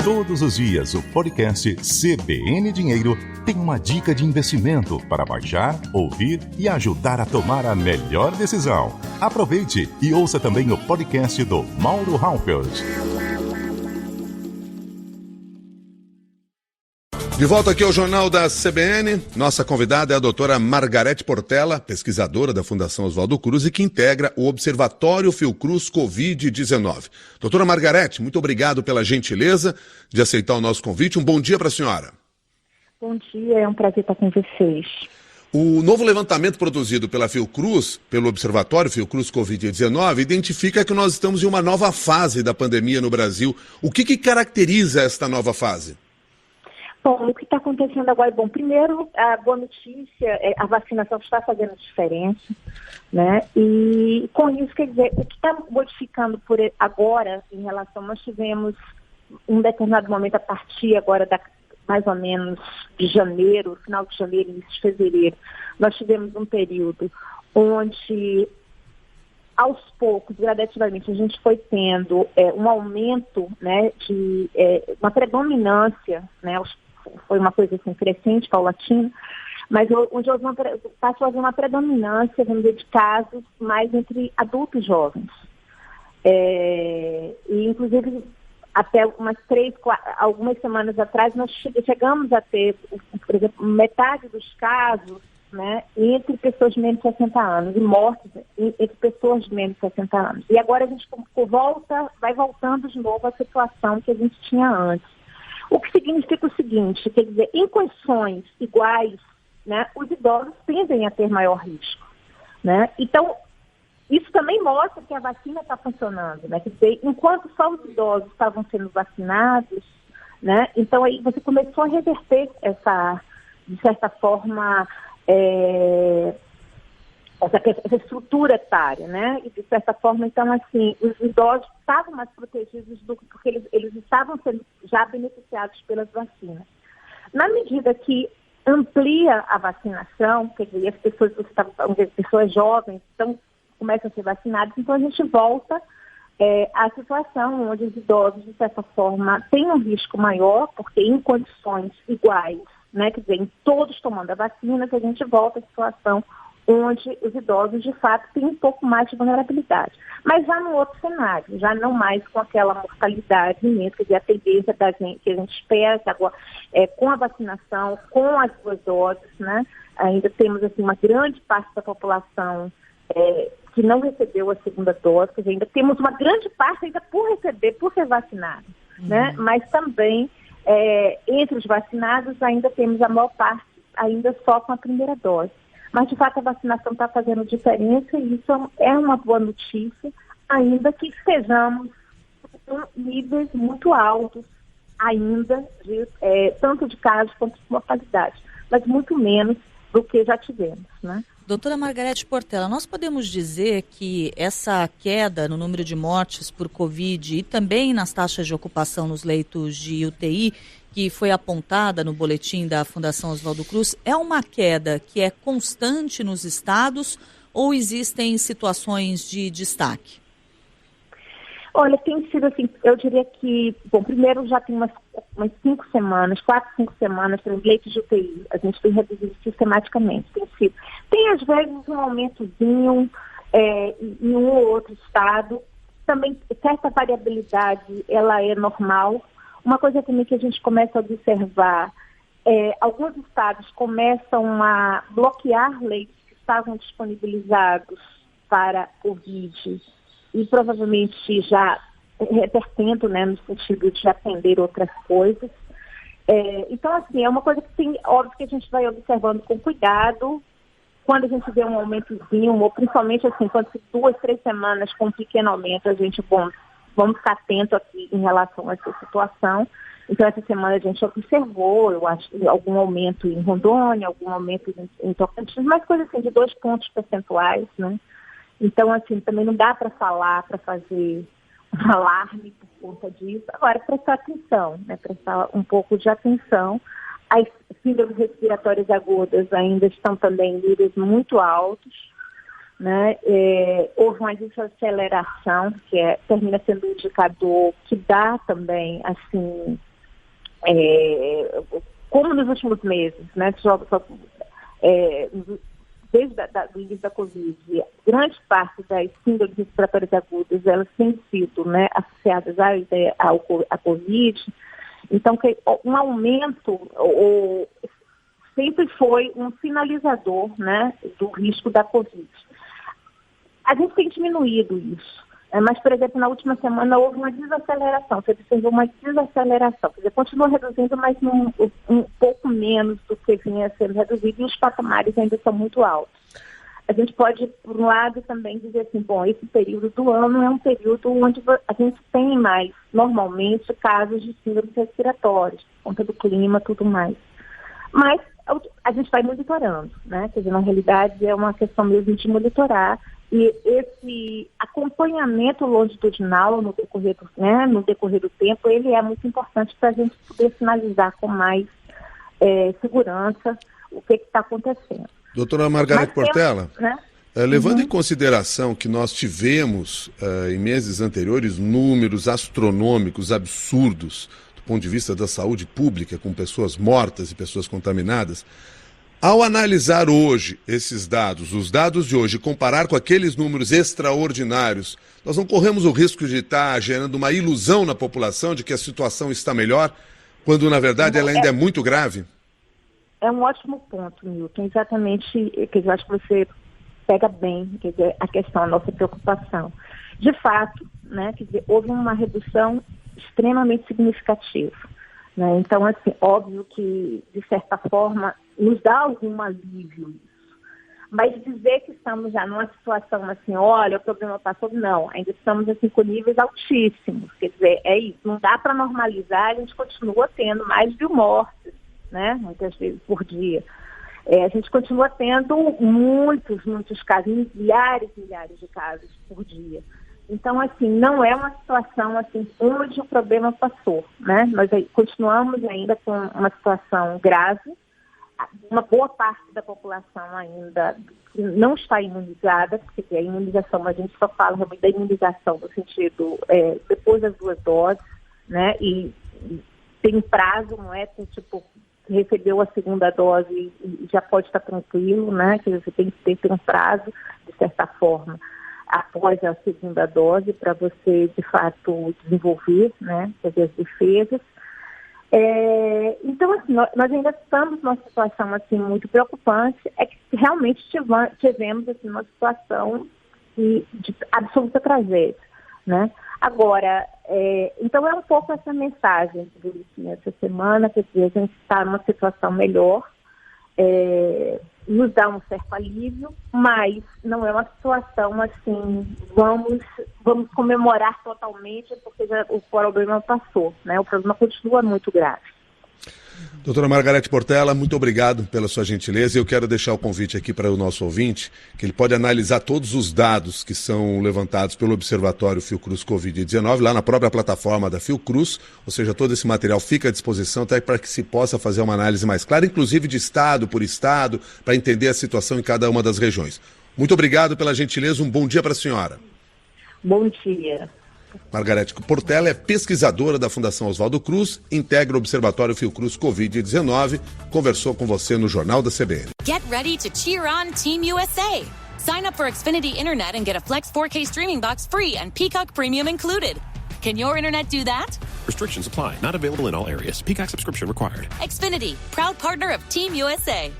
Todos os dias, o podcast CBN Dinheiro tem uma dica de investimento para baixar, ouvir e ajudar a tomar a melhor decisão. Aproveite e ouça também o podcast do Mauro Halfeld. De volta aqui ao Jornal da CBN, nossa convidada é a doutora Margarete Portela, pesquisadora da Fundação Oswaldo Cruz e que integra o Observatório Fiocruz Covid-19. Doutora Margarete, muito obrigado pela gentileza de aceitar o nosso convite. Um bom dia para a senhora. Bom dia, é um prazer estar com vocês. O novo levantamento produzido pela Fiocruz, pelo Observatório Fiocruz Covid-19, identifica que nós estamos em uma nova fase da pandemia no Brasil. O que caracteriza esta nova fase? Bom, o que está acontecendo agora, primeiro, a boa notícia a vacinação está fazendo diferença, né? E com isso, quer dizer, o que está modificando por agora em relação, nós tivemos um determinado momento a partir agora mais ou menos de janeiro, final de janeiro, início de fevereiro, nós tivemos um período onde, aos poucos, gradativamente, a gente foi tendo um aumento, né, de uma predominância, né, foi uma coisa assim, crescente, paulatina, mas onde passou a haver uma predominância, vamos dizer, de casos mais entre adultos jovens. E, inclusive, até algumas semanas atrás, nós chegamos a ter, por exemplo, metade dos casos, né, entre pessoas de menos de 60 anos, e mortes entre pessoas de menos de 60 anos. E agora a gente vai voltando de novo à situação que a gente tinha antes. O que significa o seguinte, quer dizer, em condições iguais, né, os idosos tendem a ter maior risco, né? Então, isso também mostra que a vacina está funcionando, né? Quer dizer, enquanto só os idosos estavam sendo vacinados, né? Então aí você começou a reverter de certa forma, essa estrutura etária, né? E de certa forma, então, assim, os idosos estavam mais protegidos porque eles estavam sendo já beneficiados pelas vacinas. Na medida que amplia a vacinação, quer dizer, as pessoas jovens começam a ser vacinadas, então a gente volta à situação onde os idosos, de certa forma, têm um risco maior, porque em condições iguais, né? Quer dizer, em todos tomando a vacina, que a gente volta à situação onde os idosos, de fato, têm um pouco mais de vulnerabilidade. Mas já no outro cenário, já não mais com aquela mortalidade imensa, quer dizer, a tendência que a gente espera, que agora, com a vacinação, com as duas doses, né, ainda temos assim, uma grande parte da população que não recebeu a segunda dose, quer dizer, ainda temos uma grande parte ainda por ser vacinado, né, mas também, entre os vacinados, ainda temos a maior parte ainda só com a primeira dose. Mas, de fato, a vacinação está fazendo diferença e isso é uma boa notícia, ainda que estejamos em níveis muito altos ainda, tanto de casos quanto de mortalidade, mas muito menos do que já tivemos, né? Doutora Margarete Portela, nós podemos dizer que essa queda no número de mortes por Covid e também nas taxas de ocupação nos leitos de UTI, que foi apontada no boletim da Fundação Oswaldo Cruz, é uma queda que é constante nos estados ou existem situações de destaque? Olha, tem sido assim, eu diria que, primeiro já tem umas 5 semanas, 4, 5 semanas, para os leitos de UTI, a gente tem reduzido sistematicamente, tem às vezes um aumentozinho em um ou outro estado, também certa variabilidade, ela é normal. Uma coisa também que a gente começa a observar, alguns estados começam a bloquear leitos que estavam disponibilizados para Covid e provavelmente já revertendo, né, no sentido de atender outras coisas. Então, assim, é uma coisa que tem, óbvio que a gente vai observando com cuidado. Quando a gente vê um aumentozinho, ou principalmente assim, quando 2, 3 semanas com um pequeno aumento, a gente, vamos ficar atento aqui em relação a essa situação. Então, essa semana a gente observou, eu acho, algum aumento em Rondônia, algum aumento em Tocantins, mas coisa assim, de 2 pontos percentuais, né? Então, assim, também não dá para fazer um alarme por conta disso. Agora, prestar atenção, né? Prestar um pouco de atenção. As síndromes respiratórias agudas ainda estão também em níveis muito altos, né? Houve uma desaceleração, que termina sendo um indicador que dá também, assim, como nos últimos meses, né, desde o início da Covid, grande parte das síndromes respiratórias agudas, elas têm sido, né, associadas à Covid. Então, um aumento sempre foi um sinalizador, né, do risco da Covid. A gente tem diminuído isso, mas, por exemplo, na última semana houve uma desaceleração, você observou uma desaceleração, quer dizer, continua reduzindo, mas um pouco menos do que vinha sendo reduzido, e os patamares ainda são muito altos. A gente pode, por um lado, também dizer assim, bom, esse período do ano é um período onde a gente tem mais, normalmente, casos de síndromes respiratórias, por conta do clima e tudo mais. Mas a gente vai monitorando, né? Quer dizer, na realidade, é uma questão mesmo de monitorar, e esse acompanhamento longitudinal no decorrer do tempo, ele é muito importante para a gente poder finalizar com mais segurança o que está acontecendo. Doutora Margarete Portela, levando em consideração que nós tivemos, em meses anteriores, números astronômicos, absurdos, do ponto de vista da saúde pública, com pessoas mortas e pessoas contaminadas, ao analisar hoje esses dados, os dados de hoje, comparar com aqueles números extraordinários, nós não corremos o risco de estar gerando uma ilusão na população de que a situação está melhor, quando, na verdade, ela ainda é muito grave? É um ótimo ponto, Milton. Exatamente, quer dizer, eu acho que você pega bem, quer dizer, a questão, a nossa preocupação. De fato, né, quer dizer, houve uma redução extremamente significativa, né? Então, assim, óbvio que, de certa forma, nos dá algum alívio isso. Mas dizer que estamos já numa situação assim, olha, o problema passou, não, ainda estamos assim, com níveis altíssimos. Quer dizer, é isso, não dá para normalizar, a gente continua tendo mais de 1.000 mortes, né, muitas vezes por dia. A gente continua tendo muitos casos, milhares de casos por dia. Então, assim, não é uma situação assim, onde o problema passou, né? Nós continuamos ainda com uma situação grave. Uma boa parte da população ainda não está imunizada, porque a imunização, a gente só fala realmente da imunização no sentido depois das 2 doses, né? E tem um prazo, não é? Tem, tipo, recebeu a 2ª dose e já pode estar tranquilo, né? Que você tem que ter um prazo, de certa forma, após a 2ª dose para você, de fato, desenvolver, né? Quer dizer, as defesas. Então, assim, nós ainda estamos numa situação assim, muito preocupante, é que realmente tivemos assim, uma situação de absoluta tragédia, né? Agora, então é um pouco essa mensagem que eu disse essa semana, que a gente está numa situação melhor, nos dá um certo alívio, mas não é uma situação assim, vamos comemorar totalmente porque já o problema passou, né? O problema continua muito grave. Doutora Margarete Portela, muito obrigado pela sua gentileza. Eu quero deixar o convite aqui para o nosso ouvinte, que ele pode analisar todos os dados que são levantados pelo Observatório Fiocruz Covid-19, lá na própria plataforma da Fiocruz, ou seja, todo esse material fica à disposição até para que se possa fazer uma análise mais clara, inclusive de estado por estado, para entender a situação em cada uma das regiões. Muito obrigado pela gentileza, um bom dia para a senhora. Bom dia. Margarete Portela é pesquisadora da Fundação Oswaldo Cruz, integra o Observatório Fiocruz Covid-19, conversou com você no Jornal da CBN. Get ready to cheer on Team USA. Sign up for Xfinity Internet and get a Flex 4K streaming box free and Peacock Premium included. Can your internet do that? Restrictions apply. Not available in all areas. Peacock subscription required. Xfinity, proud partner of Team USA.